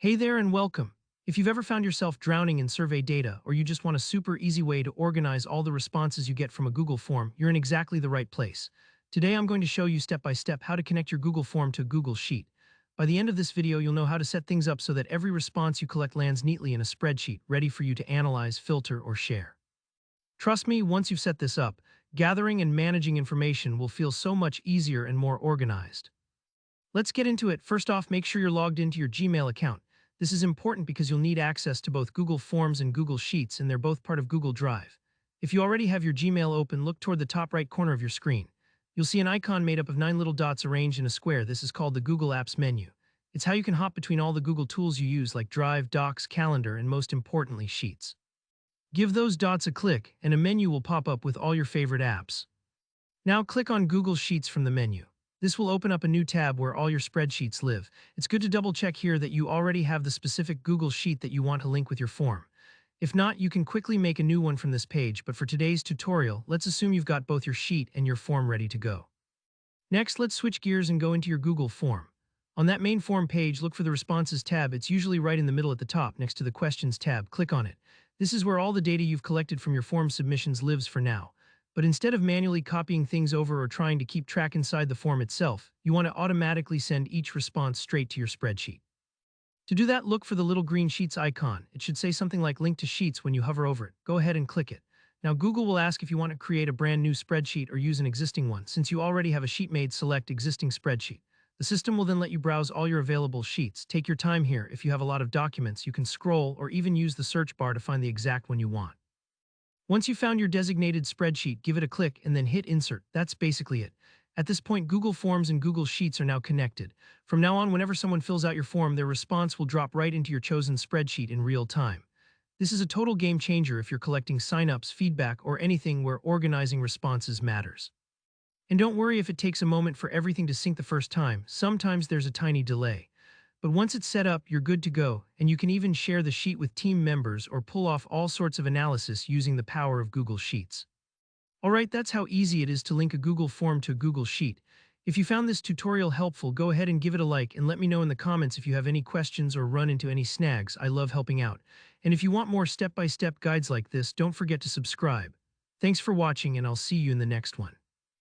Hey there and welcome. If you've ever found yourself drowning in survey data or you just want a super easy way to organize all the responses you get from a Google form, you're in exactly the right place. Today I'm going to show you step by step how to connect your Google form to a Google Sheet. By the end of this video, you'll know how to set things up so that every response you collect lands neatly in a spreadsheet, ready for you to analyze, filter, or share. Trust me, once you've set this up, gathering and managing information will feel so much easier and more organized. Let's get into it. First off, make sure you're logged into your Gmail account. This is important because you'll need access to both Google Forms and Google Sheets, and they're both part of Google Drive. If you already have your Gmail open, look toward the top right corner of your screen. You'll see an icon made up of 9 little dots arranged in a square. This is called the Google Apps menu. It's how you can hop between all the Google tools you use like Drive, Docs, Calendar, and most importantly, Sheets. Give those dots a click, and a menu will pop up with all your favorite apps. Now click on Google Sheets from the menu. This will open up a new tab where all your spreadsheets live. It's good to double check here that you already have the specific Google Sheet that you want to link with your form. If not, you can quickly make a new one from this page, but for today's tutorial, let's assume you've got both your sheet and your form ready to go. Next, let's switch gears and go into your Google form. On that main form page, look for the Responses tab. It's usually right in the middle at the top, next to the Questions tab. Click on it. This is where all the data you've collected from your form submissions lives for now. But instead of manually copying things over or trying to keep track inside the form itself, you want to automatically send each response straight to your spreadsheet. To do that, look for the little green Sheets icon. It should say something like Link to Sheets when you hover over it. Go ahead and click it. Now Google will ask if you want to create a brand new spreadsheet or use an existing one. Since you already have a sheet made, select Existing Spreadsheet. The system will then let you browse all your available sheets. Take your time here. If you have a lot of documents, you can scroll or even use the search bar to find the exact one you want. Once you've found your designated spreadsheet, give it a click and then hit Insert. That's basically it. At this point, Google Forms and Google Sheets are now connected. From now on, whenever someone fills out your form, their response will drop right into your chosen spreadsheet in real time. This is a total game changer if you're collecting signups, feedback, or anything where organizing responses matters. And don't worry if it takes a moment for everything to sync the first time. Sometimes there's a tiny delay. But once it's set up, you're good to go, and you can even share the sheet with team members or pull off all sorts of analysis using the power of Google Sheets. Alright, that's how easy it is to link a Google form to a Google Sheet. If you found this tutorial helpful, go ahead and give it a like and let me know in the comments if you have any questions or run into any snags. I love helping out. And if you want more step-by-step guides like this, don't forget to subscribe. Thanks for watching, and I'll see you in the next one.